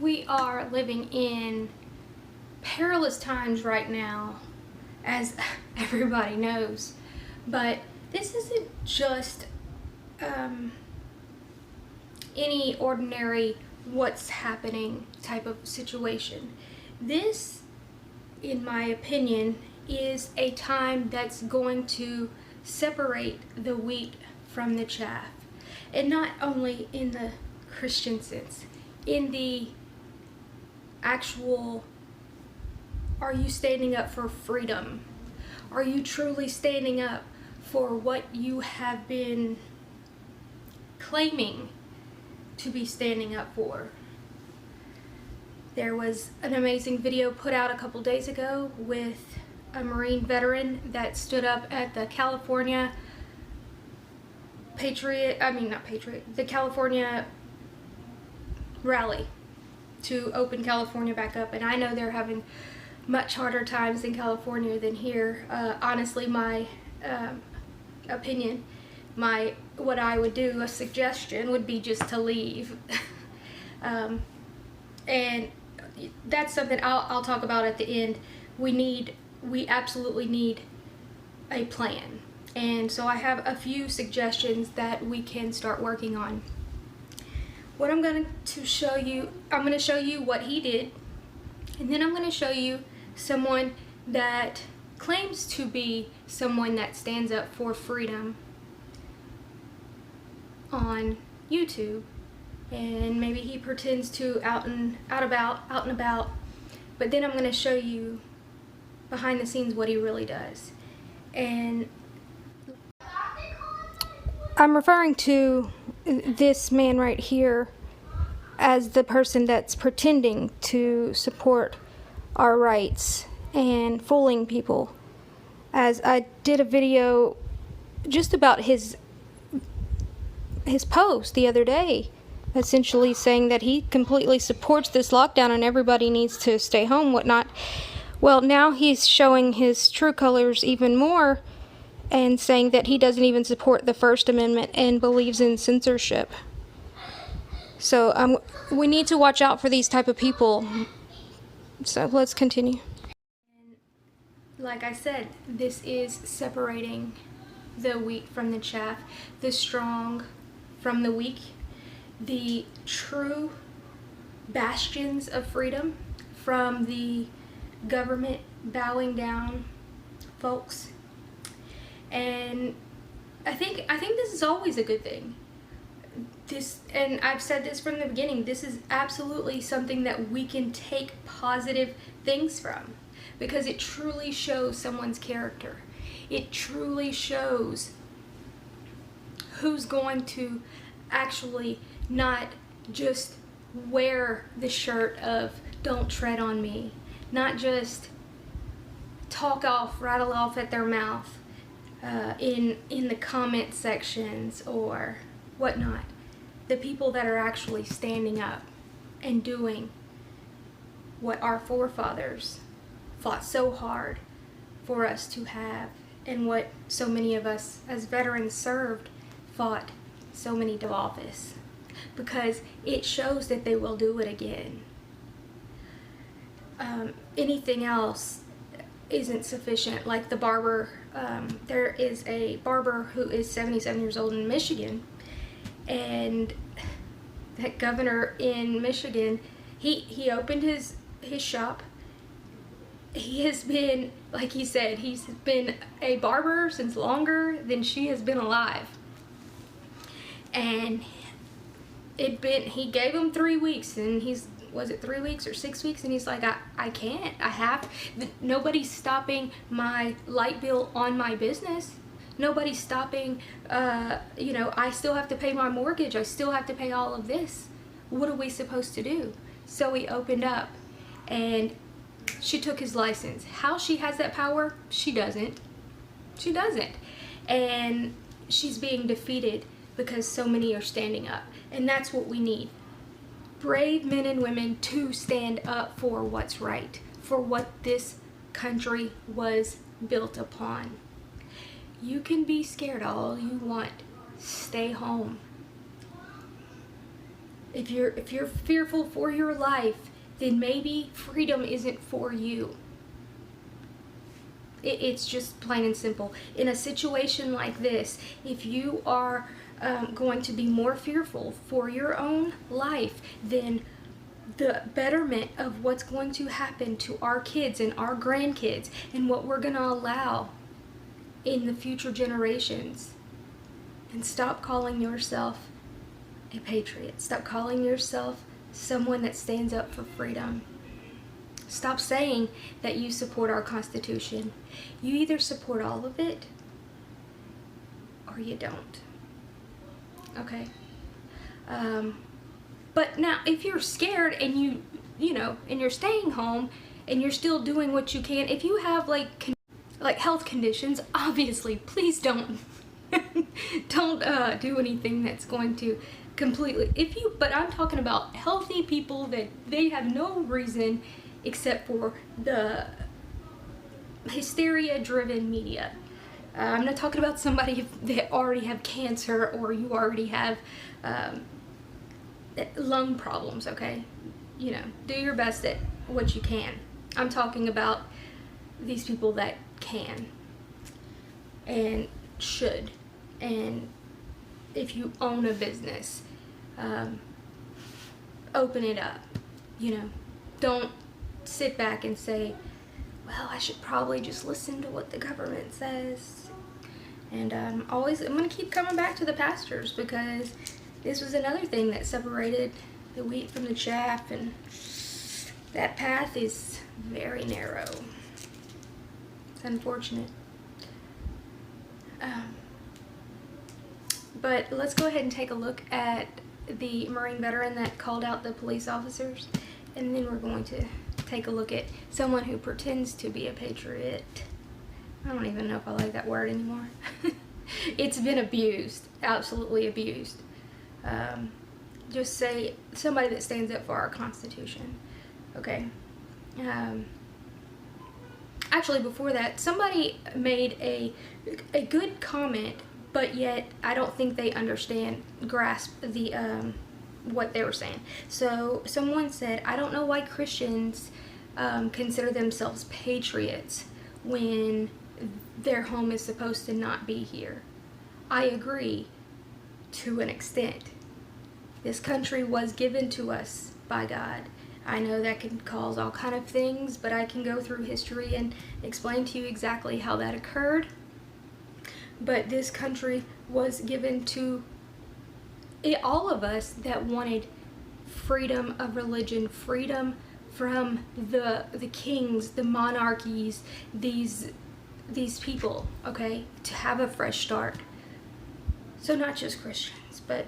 we are living in perilous times right now, as everybody knows. But this isn't just any ordinary what's happening type of situation. This, in my opinion, is a time that's going to separate the wheat from the chaff. And not only in the Christian sense, in the actual, are you standing up for freedom? Are you truly standing up for what you have been claiming to be standing up for? There was an amazing video put out a couple days ago with a Marine veteran that stood up at the California the California rally to open California back up. And I know they're having much harder times in California than here. Honestly, my opinion, what I would do, a suggestion would be just to leave. And that's something I'll talk about at the end. We absolutely need a plan. And so I have a few suggestions that we can start working on. What I'm going to show you what he did, and then I'm going to show you someone that claims to be someone that stands up for freedom on YouTube, and maybe he pretends to out and about, but then I'm going to show you behind the scenes what he really does. And I'm referring to this man right here as the person that's pretending to support our rights and fooling people. As I did a video just about his post the other day, essentially saying that he completely supports this lockdown and everybody needs to stay home, whatnot. Well, now he's showing his true colors even more and saying that he doesn't even support the First Amendment and believes in censorship. So we need to watch out for these type of people. So let's continue. Like I said, this is separating the wheat from the chaff, the strong from the weak, the true bastions of freedom from the government bowing down folks. And I think this is always a good thing. And I've said this from the beginning, this is absolutely something that we can take positive things from, because it truly shows someone's character. It truly shows who's going to actually not just wear the shirt of "don't tread on me," not just rattle off at their mouth in the comment sections or whatnot. The people that are actually standing up and doing what our forefathers fought so hard for us to have, and what so many of us as veterans served fought so many to office, because it shows that they will do it again. Anything else isn't sufficient. Like the barber, there is a barber who is 77 years old in Michigan, and that governor in Michigan, he opened his shop. He has been, like he said, he's been a barber since longer than she has been alive. And he gave him 3 weeks, and was it 3 weeks or 6 weeks? And he's like, I can't, nobody's stopping my light bill on my business. Nobody's stopping, I still have to pay my mortgage. I still have to pay all of this. What are we supposed to do? So he opened up, and she took his license. How she has that power? She doesn't. She doesn't. And she's being defeated because so many are standing up. And that's what we need. Brave men and women to stand up for what's right, for what this country was built upon. You can be scared all you want. Stay home. If you're fearful for your life, then maybe freedom isn't for you. It's just plain and simple. In a situation like this, if you are going to be more fearful for your own life, then the betterment of what's going to happen to our kids and our grandkids and what we're going to allow in the future generations. And stop calling yourself a patriot. Stop calling yourself someone that stands up for freedom. Stop saying that you support our Constitution. You either support all of it or you don't. Okay? But now, if you're scared and and you're staying home and you're still doing what you can, if you have like health conditions, obviously, please don't do anything that's going to completely. But I'm talking about healthy people that they have no reason except for the hysteria-driven media. I'm not talking about somebody that already have cancer or you already have lung problems, okay? Do your best at what you can. I'm talking about these people that can and should. And if you own a business, open it up. Don't sit back and say, well, I should probably just listen to what the government says. And I'm going to keep coming back to the pastors, because this was another thing that separated the wheat from the chaff, and that path is very narrow. It's unfortunate. But let's go ahead and take a look at the Marine veteran that called out the police officers, and then we're going to take a look at someone who pretends to be a patriot. I don't even know if I like that word anymore. It's been abused, absolutely abused. Just say somebody that stands up for our Constitution. Okay. Actually, before that, somebody made a good comment, but yet I don't think they grasp the what they were saying. So someone said, I don't know why Christians consider themselves patriots when their home is supposed to not be here. I agree to an extent. This country was given to us by God. I know that can cause all kind of things, but I can go through history and explain to you exactly how that occurred. But this country was given to all of us that wanted freedom of religion, freedom from the kings, the monarchies, these people, okay, to have a fresh start. So not just Christians, but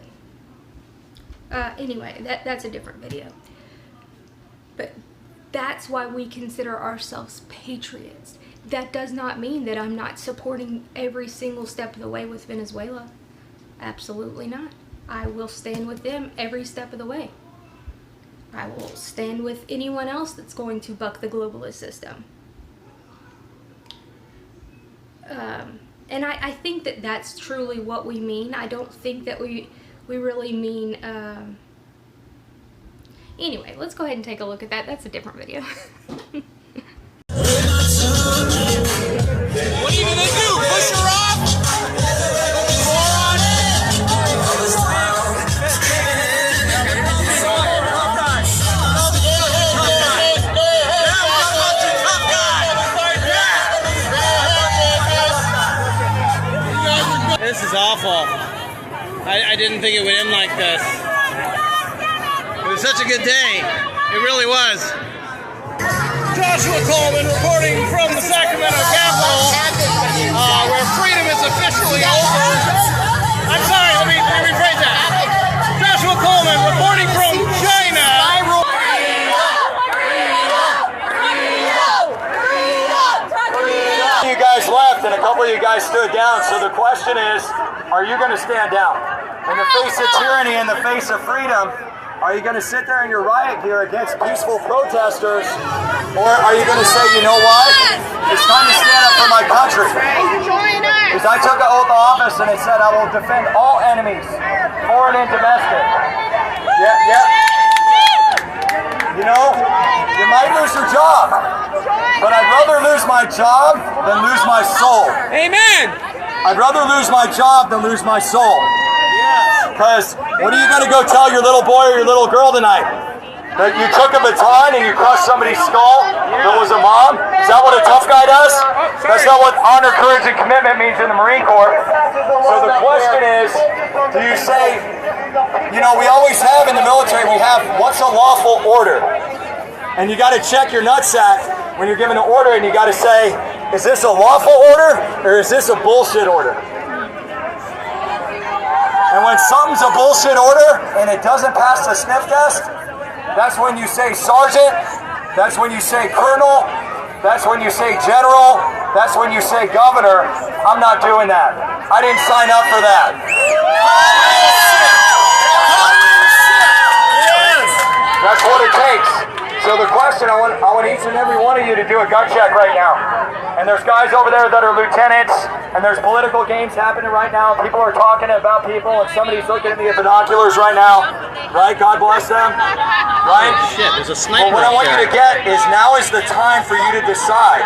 anyway, that's a different video. But that's why we consider ourselves patriots. That does not mean that I'm not supporting every single step of the way with Venezuela. Absolutely not. I will stand with them every step of the way. I will stand with anyone else that's going to buck the globalist system. And I think that that's truly what we mean. I don't think that we really mean... Anyway, let's go ahead and take a look at that. That's a different video. What are you gonna do? Push her off? Moron! This is awful. I didn't think it would end like this. It was such a good day. It really was. Joshua Coleman reporting from the Sacramento Capitol, where freedom is officially over. I'm sorry, let me rephrase that. Joshua Coleman reporting from China. You guys left and a couple of you guys stood down, so the question is, are you going to stand down? In the face of tyranny, in the face of freedom, are you going to sit there in your riot gear against peaceful protesters, or are you going to say, you know what, it's time to stand up for my country? Because I took an oath of office and it said I will defend all enemies, foreign and domestic. Yeah. You know, you might lose your job, but I'd rather lose my job than lose my soul. Amen. I'd rather lose my job than lose my soul. Because what are you going to go tell your little boy or your little girl tonight? That you took a baton and you crushed somebody's skull that was a mom? Is that what a tough guy does? That's not what honor, courage, and commitment means in the Marine Corps. So the question is, do you say, you know, we always have in the military, we have what's a lawful order? And you got to check your nutsack when you're giving an order and you got to say, is this a lawful order or is this a bullshit order? And when something's a bullshit order and it doesn't pass the sniff test, that's when you say sergeant, that's when you say colonel, that's when you say general, that's when you say governor. I'm not doing that. I didn't sign up for that. That's what it takes. So the question, I want each and every one of you to do a gut check right now. And there's guys over there that are lieutenants, and there's political games happening right now. People are talking about people, and somebody's looking at me with binoculars right now. Right? God bless them. Right? Shit, there's a sniper. Well, what I want you to get is now is the time for you to decide.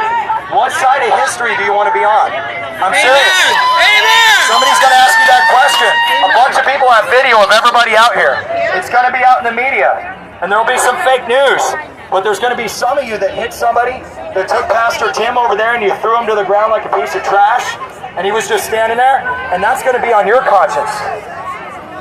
What side of history do you want to be on? I'm serious. Amen. Somebody's going to ask you that question. A bunch of people have video of everybody out here. It's going to be out in the media. And there will be some fake news. But there's going to be some of you that hit somebody that took Pastor Tim over there and you threw him to the ground like a piece of trash. And he was just standing there. And that's going to be on your conscience.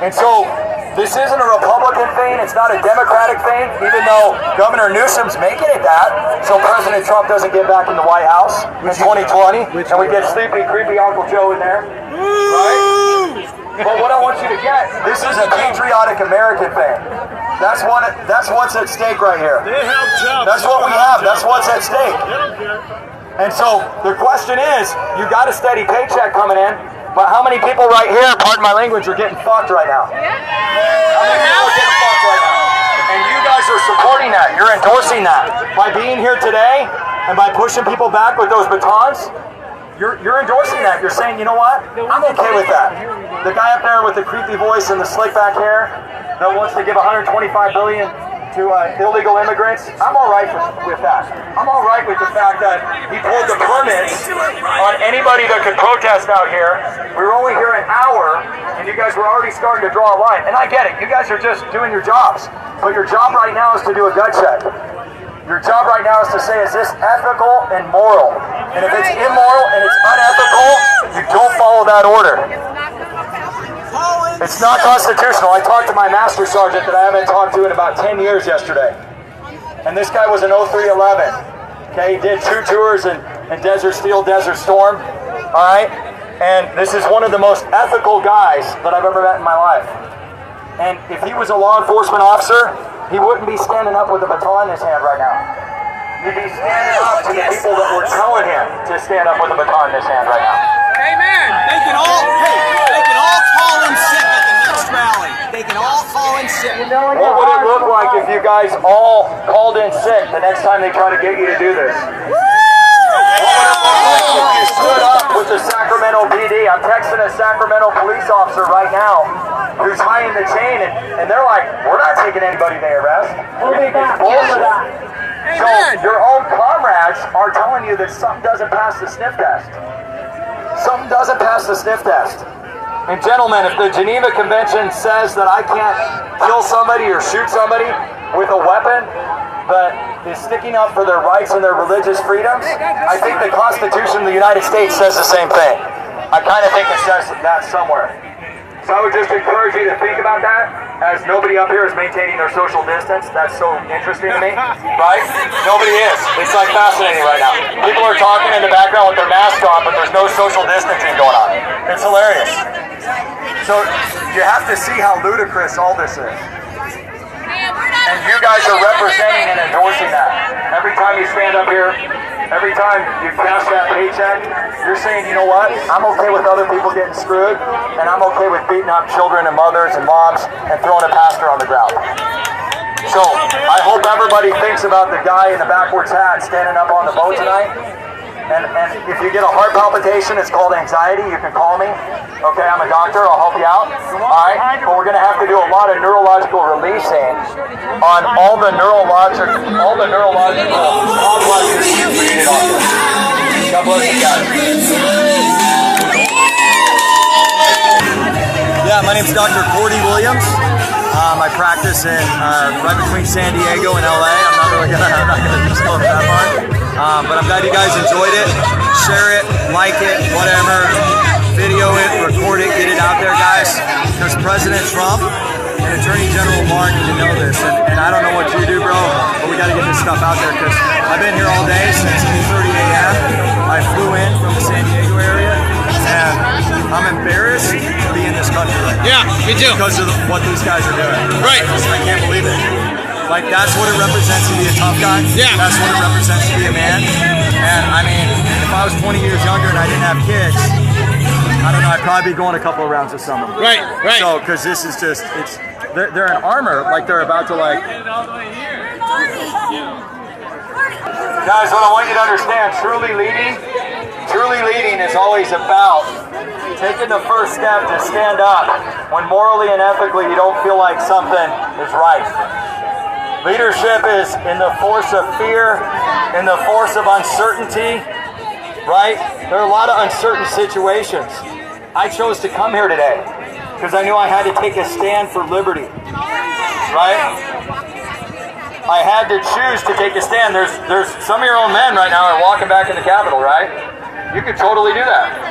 And so this isn't a Republican thing. It's not a Democratic thing, even though Governor Newsom's making it that, so President Trump doesn't get back in the White House in 2020, and we get sleepy, creepy Uncle Joe in there, right? But what I want you to get, this is a patriotic American thing. That's what's at stake right here. That's what we have. That's what's at stake. And so the question is, you got a steady paycheck coming in, but how many people right here, pardon my language, are getting fucked right now? How many people are getting fucked right now? And you guys are supporting that. You're endorsing that. By being here today and by pushing people back with those batons, you're endorsing that. You're saying, you know what? I'm okay with that. The guy up there with the creepy voice and the slick back hair that wants to give $125 billion to illegal immigrants, I'm all right with that. I'm all right with the fact that he pulled the permits on anybody that could protest out here. We were only here an hour, and you guys were already starting to draw a line. And I get it. You guys are just doing your jobs. But your job right now is to do a gut check. Your job right now is to say, is this ethical and moral? And if it's immoral and it's unethical, you don't follow that order. It's not constitutional. I talked to my master sergeant that I haven't talked to in about 10 years yesterday. And this guy was an 0311. Okay, he did 2 tours in Desert Steel, Desert Storm. Alright? And this is one of the most ethical guys that I've ever met in my life. And if he was a law enforcement officer, he wouldn't be standing up with a baton in his hand right now. He'd be standing up to the people that were telling him to stand up with a baton in his hand right now. Amen. They can all call in sick at the next rally. They can all call in sick. What would it look like if you guys all called in sick the next time they try to get you to do this? What would it look like if you stood up with the Sacramento PD? I'm texting a Sacramento police officer right now who's tying the chain, and they're like, we're not taking anybody they arrest. It's bullshit. So your own comrades are telling you that something doesn't pass the sniff test. Something doesn't pass the sniff test. And gentlemen, if the Geneva Convention says that I can't kill somebody or shoot somebody with a weapon that is sticking up for their rights and their religious freedoms, I think the Constitution of the United States says the same thing. I kind of think it says that somewhere. So I would just encourage you to think about that, as nobody up here is maintaining their social distance. That's so interesting to me, right? Nobody is. It's like fascinating right now. People are talking in the background with their mask on, but there's no social distancing going on. It's hilarious. So you have to see how ludicrous all this is. And you guys are representing and endorsing that. Every time you stand up here, every time you cash that paycheck, you're saying, you know what, I'm okay with other people getting screwed, and I'm okay with beating up children and mothers and moms and throwing a pastor on the ground. So I hope everybody thinks about the guy in the backwards hat standing up on the boat tonight. And if you get a heart palpitation, it's called anxiety. You can call me. Okay, I'm a doctor. I'll help you out. All right, but we're going to have to do a lot of neurological releasing on all the neurological complexes you created on this. God bless you guys. Yeah, my name's Dr. Cordy Williams. I practice in right between San Diego and LA. I'm not gonna disclose that part. But I'm glad you guys enjoyed it. Share it, like it, whatever. Video it, record it, get it out there, guys. Because President Trump and Attorney General Barr need to know this. And I don't know what you do, bro, but we got to get this stuff out there. Because I've been here all day since 2:30 a.m. I flew in from the San Diego area, and I'm embarrassed to be in this country right now. Yeah, me too. Because of what these guys are doing. Right. I can't believe it. Like, that's what it represents to be a tough guy. Yeah. That's what it represents to be a man. And I mean, if I was 20 years younger and I didn't have kids, I don't know, I'd probably be going a couple of rounds with some of them. Right. So, because this is just, they're in armor, like they're about to like. Guys, what I want you to understand, truly leading is always about taking the first step to stand up when morally and ethically you don't feel like something is right. Leadership is in the force of fear, in the force of uncertainty, right? There are a lot of uncertain situations. I chose to come here today because I knew I had to take a stand for liberty, right? I had to choose to take a stand. There's some of your own men right now are walking back in the Capitol, right? You could totally do that.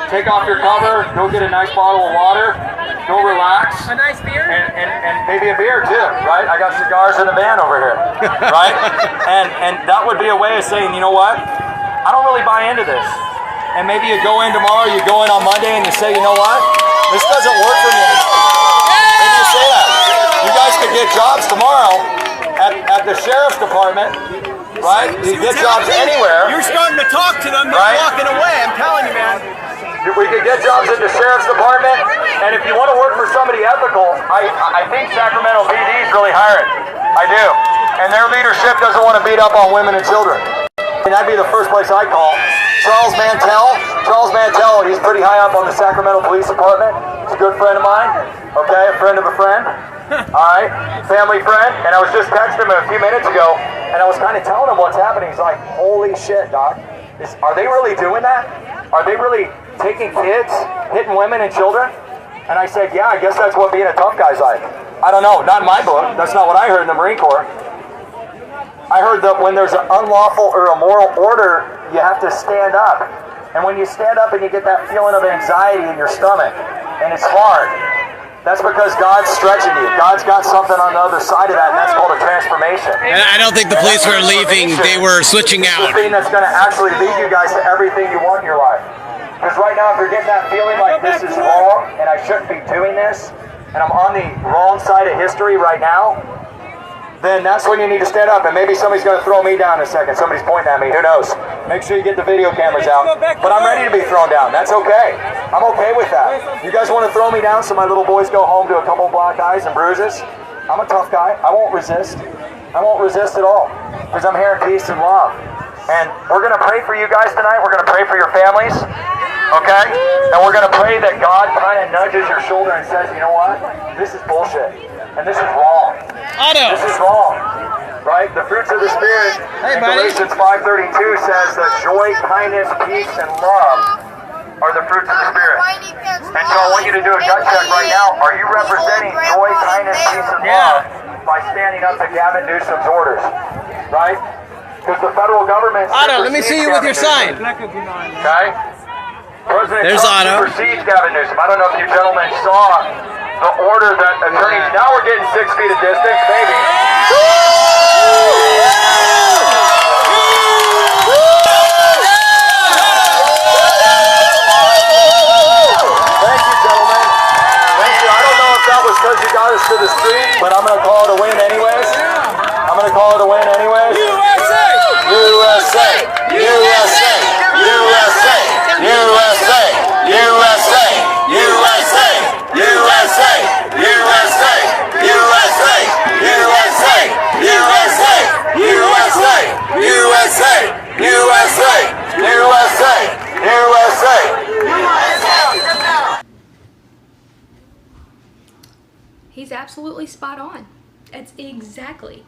Take off your cover, go get a nice bottle of water, go relax. A nice beer? And maybe a beer too, right? I got cigars in the van over here, right? And that would be a way of saying, you know what? I don't really buy into this. And maybe you go in tomorrow, you go in on Monday and you say, you know what? This doesn't work for me anymore. Maybe you say that. You guys could get jobs tomorrow at the sheriff's department, right? You get jobs anywhere. You're starting to talk to them, they're Right? walking away, I'm telling you, man. We could get jobs at the sheriff's department, and if you want to work for somebody ethical, I think Sacramento PD is really hiring. I do. And their leadership doesn't want to beat up on women and children. And that'd be the first place I call. Charles Mantell, he's pretty high up on the Sacramento Police Department. He's a good friend of mine, okay, a friend of a friend. All right, family friend. And I was just texting him a few minutes ago, and I was kind of telling him what's happening. He's like, holy shit, Doc. Are they really doing that? Are they really taking kids, hitting women and children? And I said, yeah, I guess that's what being a tough guy's like. I don't know, not in my book. That's not what I heard in the Marine Corps. I heard that when there's an unlawful or immoral order, you have to stand up. And when you stand up and you get that feeling of anxiety in your stomach, and it's hard, that's because God's stretching you. God's got something on the other side of that, and that's called a transformation. And I don't think the police were leaving, they were switching out. It's the thing that's going to actually lead you guys to everything you want in your life. Because right now, if you're getting that feeling like this is wrong, and I shouldn't be doing this, and I'm on the wrong side of history right now, then that's when you need to stand up. And maybe somebody's going to throw me down in a second. Somebody's pointing at me. Who knows? Make sure you get the video cameras out. But I'm ready to be thrown down. That's okay. I'm okay with that. You guys want to throw me down so my little boys go home to a couple black eyes and bruises? I'm a tough guy. I won't resist. I won't resist at all. Because I'm here in peace and love. And we're going to pray for you guys tonight. We're going to pray for your families. Okay? And we're going to pray that God kind of nudges your shoulder and says, you know what? This is bullshit. And this is wrong. Otto! This is wrong. Right? The fruits of the Spirit in Galatians 5:32 says that joy, kindness, peace, and love are the fruits of the Spirit. And so I want you to do a gut check right now. Are you representing joy, kindness, peace, and love by standing up to Gavin Newsom's orders? Right? Because the federal government... Otto, let me see you with your sign. Okay? President There's Trump Otto. supersedes Gavin Newsom. I don't know if you gentlemen saw the order that attorneys... Now we're getting 6 feet of distance, maybe. Thank you, gentlemen. Thank you. I don't know if that was because you got us to the street, but I'm going to call it a win anyways. I'm going to call it a win anyways. USA! USA! USA! USA! USA! USA! USA! USA! USA! USA! USA! USA! USA! USA! USA! USA! really spot on. That's exactly.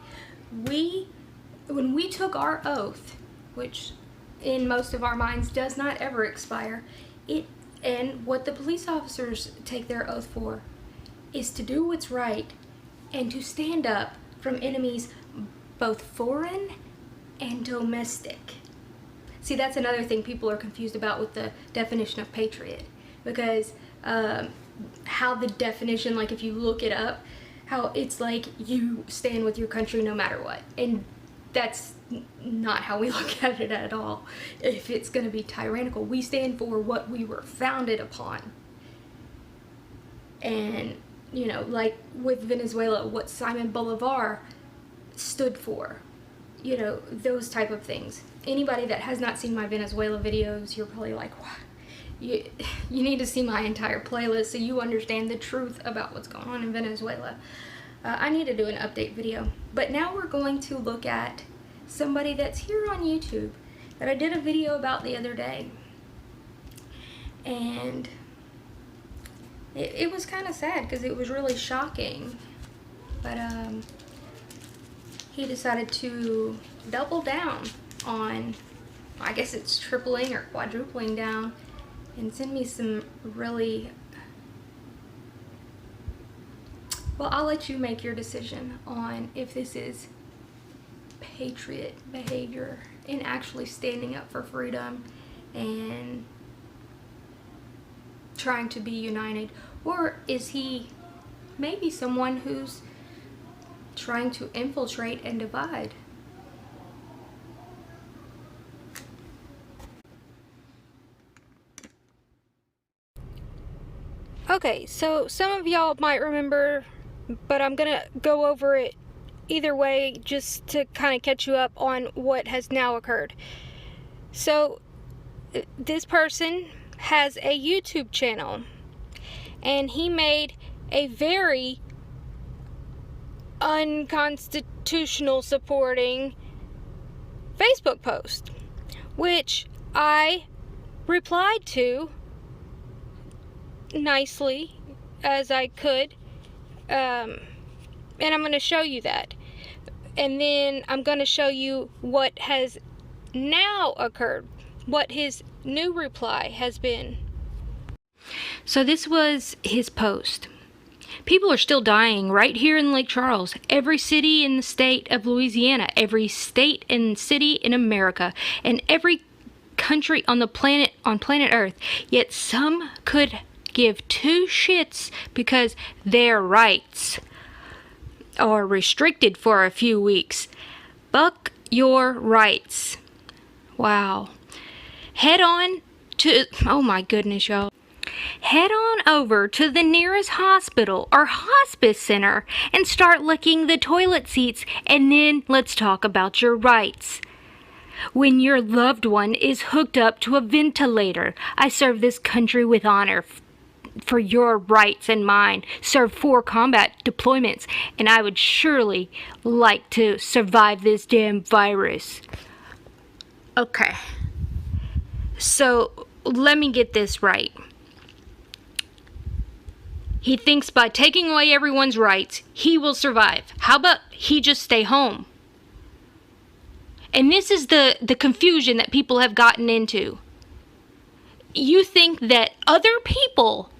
When we took our oath, which in most of our minds does not ever expire, and what the police officers take their oath for is to do what's right and to stand up from enemies both foreign and domestic. See, that's another thing people are confused about with the definition of patriot, because how the definition, like if you look it up, how it's like you stand with your country no matter what, and that's not how we look at it at all. If it's going to be tyrannical, we stand for what we were founded upon. And, you know, like with Venezuela, what Simon Bolivar stood for, you know, those type of things. Anybody that has not seen my Venezuela videos, you're probably like, wow, you need to see my entire playlist so you understand the truth about what's going on in Venezuela. I need to do an update video. But now we're going to look at somebody that's here on YouTube that I did a video about the other day. And it was kind of sad because it was really shocking. But he decided to double down on, I guess it's tripling or quadrupling down, and send me some really, well, I'll let you make your decision on if this is patriot behavior and actually standing up for freedom and trying to be united, or is he maybe someone who's trying to infiltrate and divide. Okay, so some of y'all might remember, but I'm gonna go over it either way just to kind of catch you up on what has now occurred. So this person has a YouTube channel, and he made a very unconstitutional supporting Facebook post, which I replied to nicely as I could, and I'm going to show you that, and then I'm going to show you what has now occurred, what his new reply has been. So this was his post. People are still dying right here in Lake Charles. Every city in the state of Louisiana, every state and city in America, and every country on the planet, on planet Earth. Yet some could give two shits because their rights are restricted for a few weeks. Fuck your rights. Wow. Head on to, oh my goodness, y'all. Head on over to the nearest hospital or hospice center and start licking the toilet seats, and then let's talk about your rights. When your loved one is hooked up to a ventilator, I serve this country with honor for your rights and mine. Serve 4 combat deployments, and I would surely like to survive this damn virus. Okay. So, let me get this right. He thinks by taking away everyone's rights, he will survive. How about he just stay home? And this is the confusion that people have gotten into. You think that other people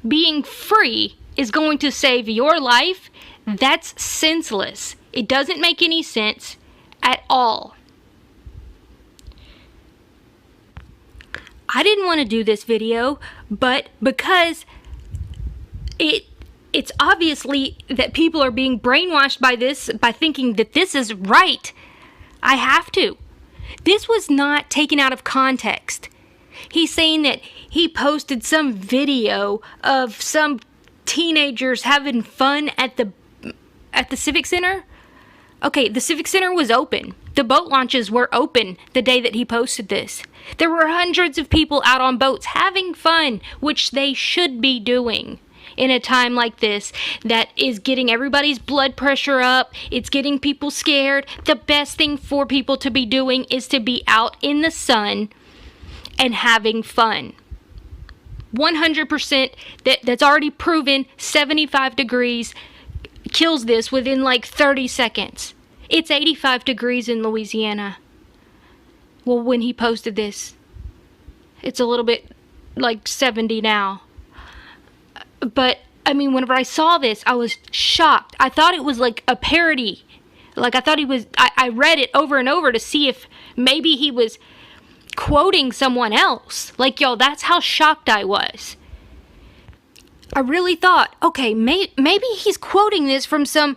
being free is going to save your life? That's senseless. It doesn't make any sense at all. I didn't want to do this video, but because it's obviously that people are being brainwashed by this, by thinking that this is right, I have to. This was not taken out of context. He's saying that he posted some video of some teenagers having fun at the Civic Center. Okay, the Civic Center was open. The boat launches were open the day that he posted this. There were hundreds of people out on boats having fun, which they should be doing in a time like this that is getting everybody's blood pressure up. It's getting people scared. The best thing for people to be doing is to be out in the sun and having fun. 100%, that's already proven. 75 degrees kills this within like 30 seconds. It's 85 degrees in Louisiana. Well, when he posted this, it's a little bit like 70 now. But, I mean, whenever I saw this, I was shocked. I thought it was like a parody. Like, I thought he was, I read it over and over to see if maybe he was quoting someone else. Like, yo, that's how shocked I was. I really thought, okay, maybe he's quoting this from some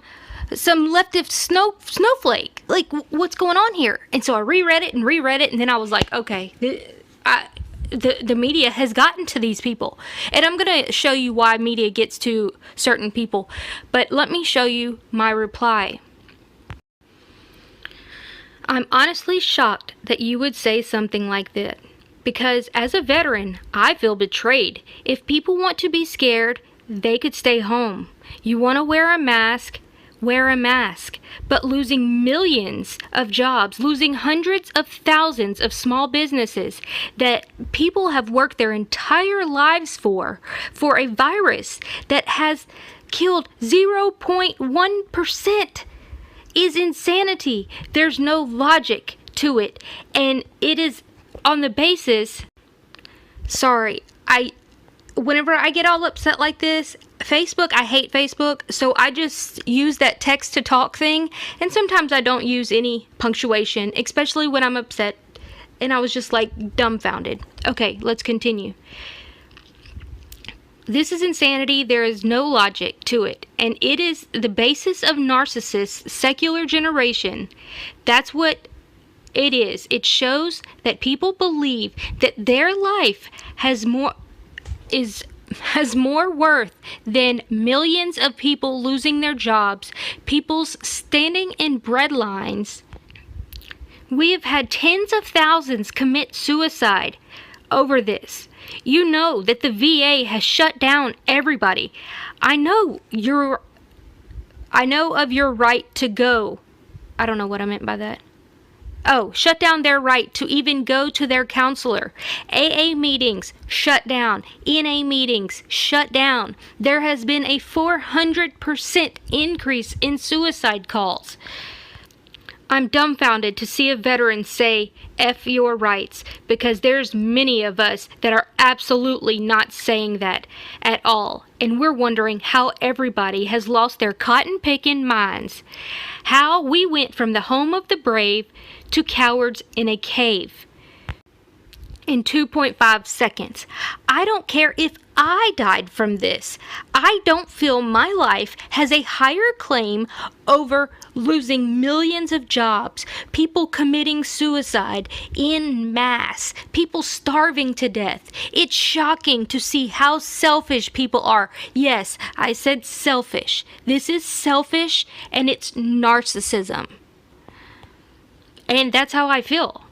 leftist snowflake. Like, what's going on here? And so I reread it, and then I was like, okay, the media has gotten to these people. And I'm going to show you why media gets to certain people. But let me show you my reply. I'm honestly shocked that you would say something like that. Because as a veteran, I feel betrayed. If people want to be scared, they could stay home. You want to wear a mask? Wear a mask. But losing millions of jobs, losing hundreds of thousands of small businesses that people have worked their entire lives for a virus that has killed 0.1% is insanity. There's no logic to it. And it is on the basis, whenever I get all upset like this, Facebook, I hate Facebook, so I just use that text to talk thing, and sometimes I don't use any punctuation, especially when I'm upset, and I was just like dumbfounded. Okay, let's continue. This is insanity. There is no logic to it, and it is the basis of narcissists' secular generation. That's what it is. It shows that people believe that their life has more worth than millions of people losing their jobs, people's standing in bread lines. We have had tens of thousands commit suicide over this. You know that the VA has shut down everybody. I know of your right to go. I don't know what I meant by that. Oh, shut down their right to even go to their counselor. AA meetings, shut down. NA meetings, shut down. There has been a 400% increase in suicide calls. I'm dumbfounded to see a veteran say, F your rights, because there's many of us that are absolutely not saying that at all. And we're wondering how everybody has lost their cotton-picking minds. How we went from the home of the brave to cowards in a cave in 2.5 seconds. I don't care if I died from this. I don't feel my life has a higher claim over losing millions of jobs, people committing suicide in mass, people starving to death. It's shocking to see how selfish people are. Yes, I said selfish. This is selfish, and it's narcissism. And that's how I feel.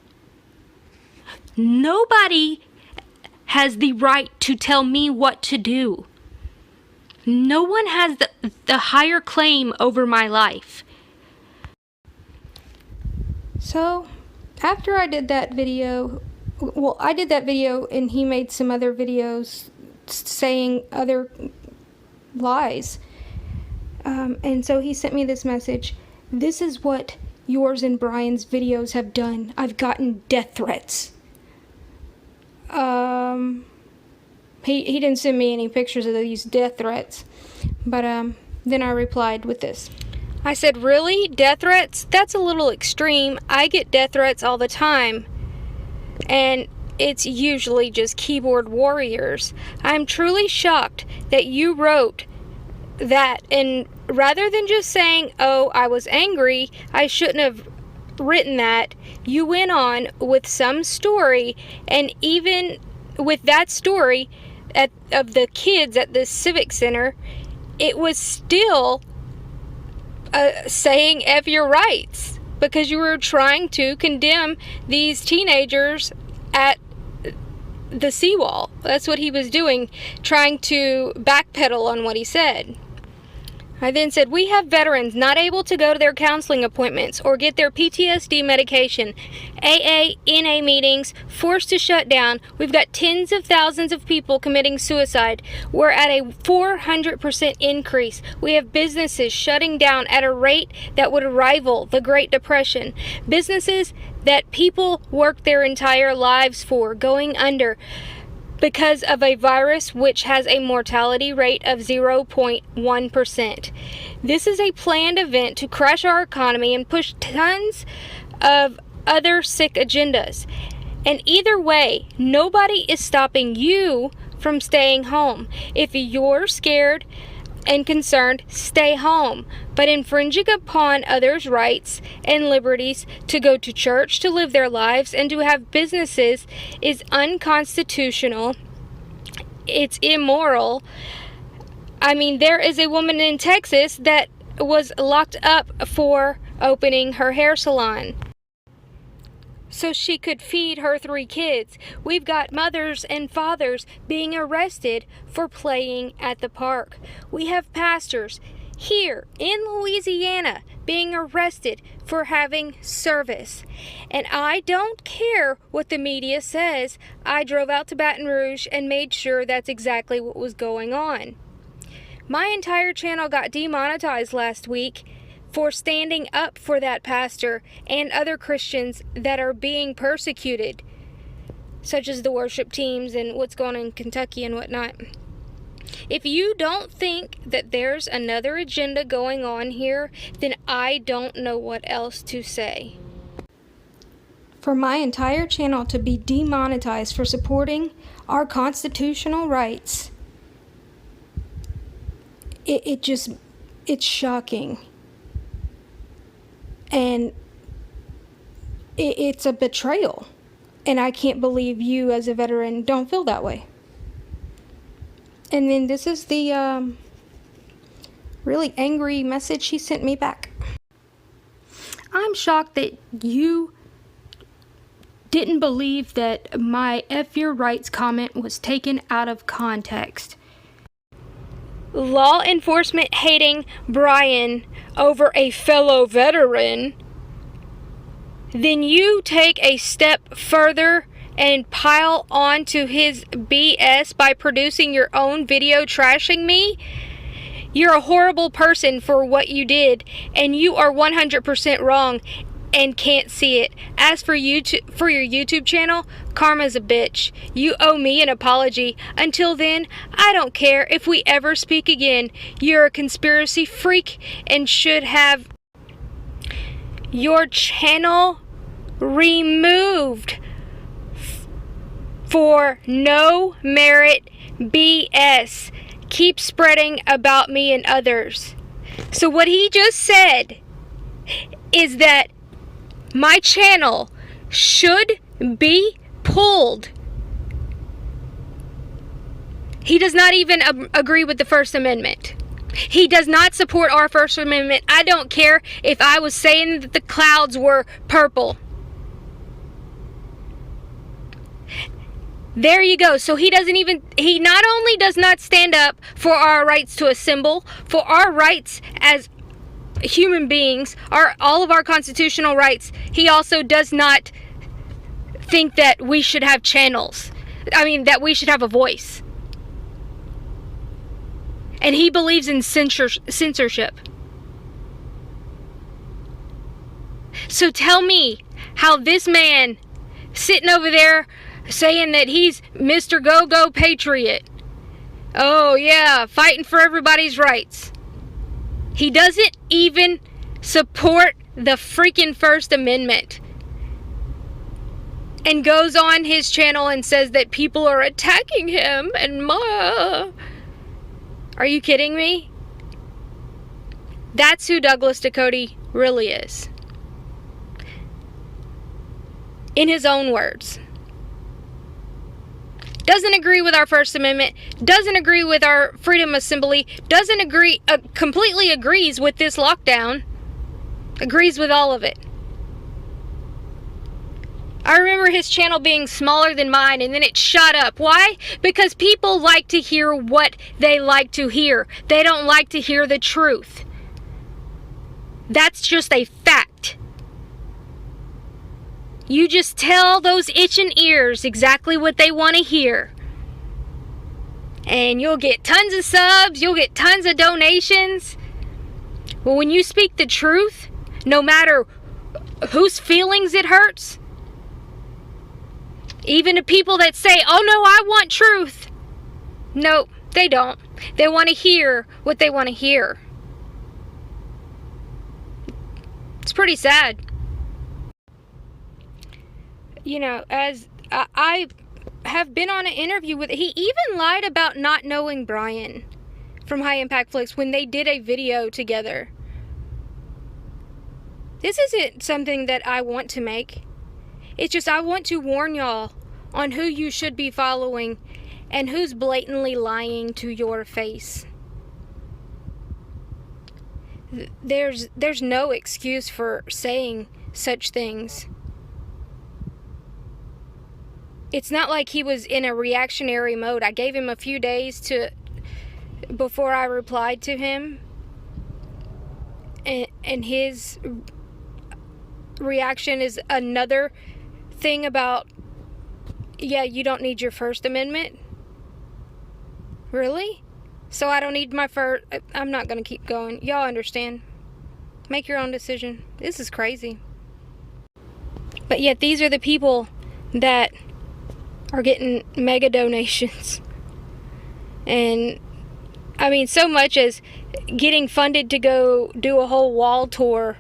Nobody has the right to tell me what to do. No one has the higher claim over my life. So, after I did that video, I did that video and he made some other videos saying other lies. And so he sent me this message. This is what yours and Brian's videos have done. I've gotten death threats. He didn't send me any pictures of these death threats, but then I replied with this. I said, really? Death threats? That's a little extreme. I get death threats all the time, and it's usually just keyboard warriors. I'm truly shocked that you wrote that, and rather than just saying, oh, I was angry, I shouldn't have written that, you went on with some story, and even with that story of the kids at the Civic Center, it was still saying F your rights, because you were trying to condemn these teenagers at the seawall. That's what he was doing, trying to backpedal on what he said. I then said, we have veterans not able to go to their counseling appointments or get their PTSD medication. AA, NA meetings forced to shut down. We've got tens of thousands of people committing suicide. We're at a 400% increase. We have businesses shutting down at a rate that would rival the Great Depression. Businesses that people worked their entire lives for going under because of a virus which has a mortality rate of 0.1%. This is a planned event to crash our economy and push tons of other sick agendas. And either way, nobody is stopping you from staying home. If you're scared and concerned, stay home. But infringing upon others' rights and liberties to go to church, to live their lives, and to have businesses is unconstitutional. It's immoral. I mean, there is a woman in Texas that was locked up for opening her hair salon so she could feed her 3 kids. We've got mothers and fathers being arrested for playing at the park. We have pastors here in Louisiana being arrested for having service. And I don't care what the media says. I drove out to Baton Rouge and made sure that's exactly what was going on. My entire channel got demonetized last week for standing up for that pastor and other Christians that are being persecuted, such as the worship teams and what's going on in Kentucky and whatnot. If you don't think that there's another agenda going on here, then I don't know what else to say. For my entire channel to be demonetized for supporting our constitutional rights, it's shocking. And it's a betrayal. And I can't believe you as a veteran don't feel that way. And then this is the really angry message she sent me back. I'm shocked that you didn't believe that my F your rights comment was taken out of context. Law enforcement hating Brian over a fellow veteran, then you take a step further and pile onto his BS by producing your own video trashing me? You're a horrible person for what you did, and you are 100% wrong and can't see it. As for your YouTube channel, karma's a bitch. You owe me an apology. Until then, I don't care if we ever speak again. You're a conspiracy freak and should have your channel removed for no merit BS. Keep spreading about me and others. So what he just said is that my channel should be pulled. He does not even agree with the First Amendment. He does not support our First Amendment. I don't care if I was saying that the clouds were purple. There you go. So he not only does not stand up for our rights to assemble, for our rights as human beings, all of our constitutional rights, he also does not think that we should have channels. That we should have a voice. And he believes in censorship. So tell me how this man sitting over there saying that he's Mr. Go-Go Patriot. Oh yeah, fighting for everybody's rights. He doesn't even support the freaking First Amendment. And goes on his channel and says that people are attacking him and Are you kidding me? That's who Douglas Ducote really is. In his own words. Doesn't agree with our First Amendment, doesn't agree with our freedom of assembly, doesn't agree, completely agrees with this lockdown, agrees with all of it. I remember his channel being smaller than mine, and then it shot up. Why? Because people like to hear what they like to hear. They don't like to hear the truth. That's just a fact. You just tell those itching ears exactly what they want to hear. And you'll get tons of subs, you'll get tons of donations. Well, when you speak the truth, no matter whose feelings it hurts, even the people that say, oh no, I want truth. No, they don't. They want to hear what they want to hear. It's pretty sad. You know, as I have been on an interview with, he even lied about not knowing Brian from High Impact Flicks when they did a video together. This isn't something that I want to make. It's just I want to warn y'all on who you should be following and who's blatantly lying to your face. There's no excuse for saying such things. It's not like he was in a reactionary mode. I gave him a few days before I replied to him, and his reaction is another thing about, yeah, you don't need your First Amendment. Really? So I don't need my first. I'm not gonna keep going. Y'all understand. Make your own decision. This is crazy. But yet these are the people that are getting mega donations. And I mean, so much as getting funded to go do a whole wall tour,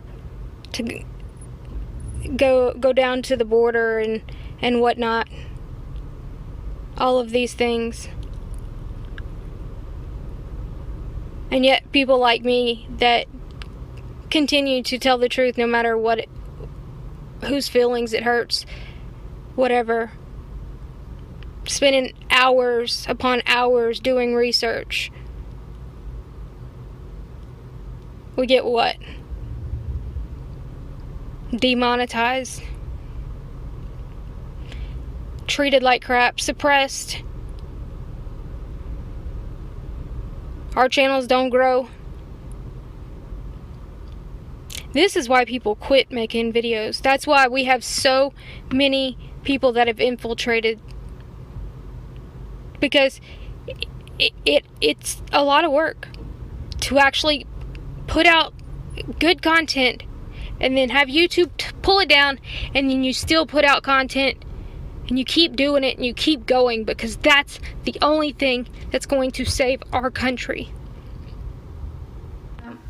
to go down to the border and whatnot. All of these things. And yet people like me that continue to tell the truth no matter what whose feelings it hurts, whatever, spending hours upon hours doing research, we get what? Demonetized, treated like crap, suppressed. Our channels don't grow. This is why people quit making videos. That's why we have so many people that have infiltrated. Because it's a lot of work to actually put out good content and then have YouTube pull it down, and then you still put out content and you keep doing it and you keep going, because that's the only thing that's going to save our country.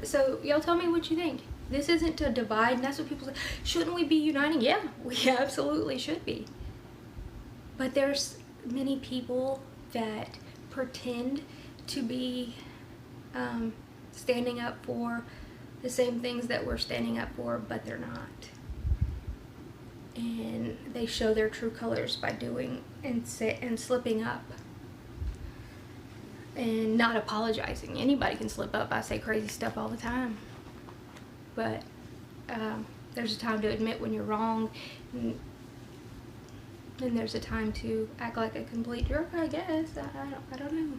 So y'all tell me what you think. This isn't to divide, and that's what people say. Shouldn't we be uniting? Yeah, we absolutely should be. But there's many people that pretend to be standing up for the same things that we're standing up for, but they're not. And they show their true colors by doing and slipping up and not apologizing. Anybody can slip up. I say crazy stuff all the time, but there's a time to admit when you're wrong, and there's a time to act like a complete jerk, I guess. I don't know.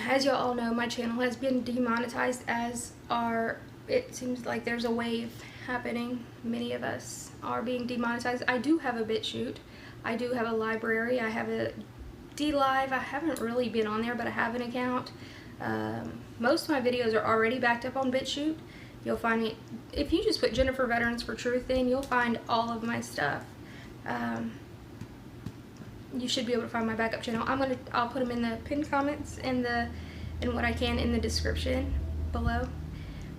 As y'all all know, my channel has been demonetized, it seems like there's a wave happening. Many of us are being demonetized. I do have a BitChute. I do have a library. I have a DLive. I haven't really been on there, but I have an account. Most of my videos are already backed up on BitChute. You'll find me, if you just put Jennifer Veterans for Truth in, you'll find all of my stuff. You should be able to find my backup channel. I'll put them in the pinned comments and what I can in the description below.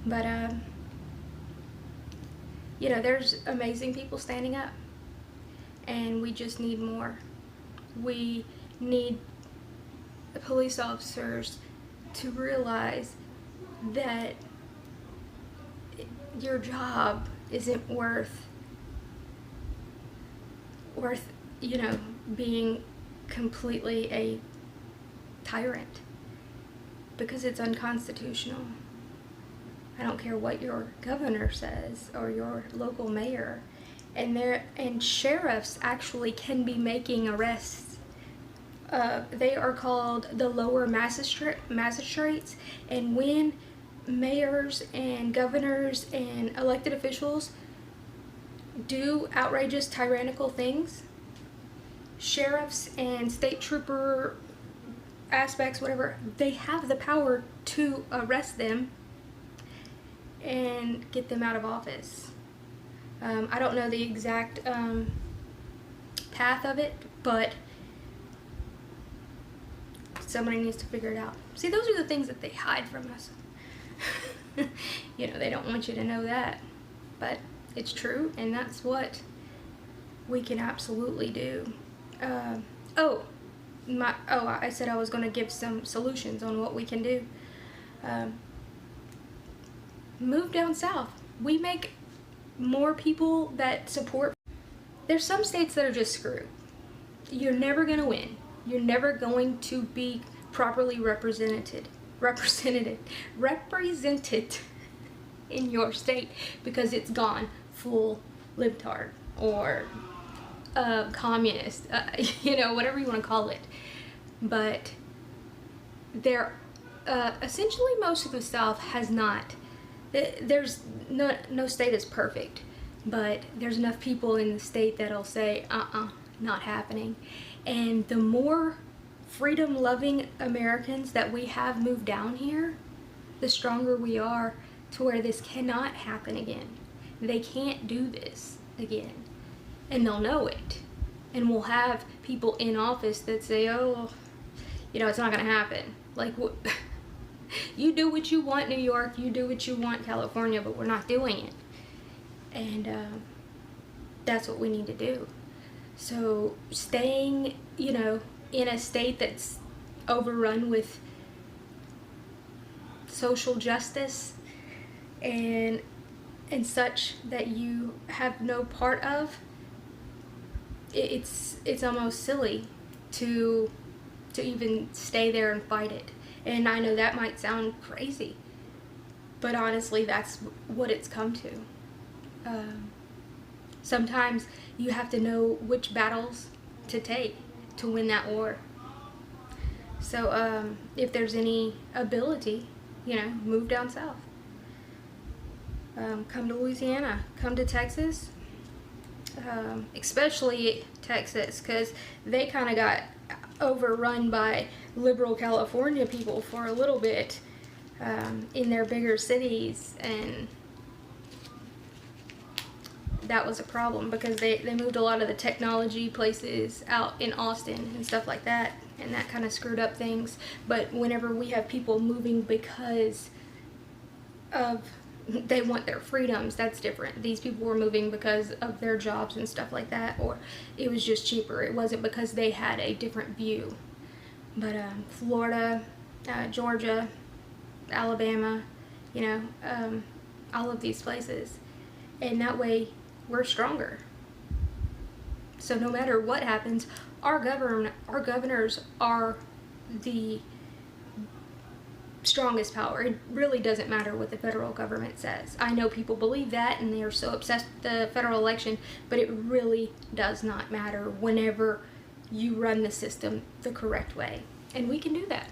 But you know, there's amazing people standing up, and we just need more. We need police officers to realize that your job isn't worth, you know, being completely a tyrant, because it's unconstitutional. I don't care what your governor says or your local mayor, and sheriffs actually can be making arrests. They are called the lower magistrates, and when mayors and governors and elected officials do outrageous, tyrannical things, sheriffs and state trooper aspects, whatever, they have the power to arrest them and get them out of office. I don't know the exact path of it, but somebody needs to figure it out. See, those are the things that they hide from us. You know, they don't want you to know that, but it's true, and that's what we can absolutely do. I said I was going to give some solutions on what we can do. Move down south. We make more people that support. There's some states that are just screwed. You're never going to win. You're never going to be properly represented in your state because it's gone full libtard or communist, you know, whatever you want to call it. But there, essentially most of the South has not. There's no state is perfect, but there's enough people in the state that'll say, not happening. And the more freedom-loving Americans that we have moved down here, the stronger we are to where this cannot happen again. They can't do this again. And they'll know it. And we'll have people in office that say, oh, you know, it's not going to happen. Like, you do what you want, New York. You do what you want, California, but we're not doing it. And that's what we need to do. So staying, you know, in a state that's overrun with social justice and such that you have no part of, it's almost silly to even stay there and fight it. And I know that might sound crazy, but honestly, that's what it's come to. Sometimes you have to know which battles to take to win that war. So if there's any ability, you know, move down south. Come to Louisiana, come to Texas, especially Texas, because they kind of got overrun by liberal California people for a little bit in their bigger cities, and that was a problem because they moved a lot of the technology places out in Austin and stuff like that, and that kind of screwed up things. But whenever we have people moving because of they want their freedoms, that's different. These people were moving because of their jobs and stuff like that, or it was just cheaper. It wasn't because they had a different view. But Florida, Georgia, Alabama, you know, all of these places, and that way we're stronger. So no matter what happens, our governors are the strongest power. It really doesn't matter what the federal government says. I know people believe that and they are so obsessed with the federal election, but it really does not matter whenever you run the system the correct way. And we can do that.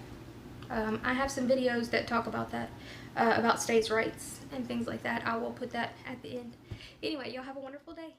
I have some videos that talk about that, about states' rights and things like that. I will put that at the end. Anyway, y'all have a wonderful day.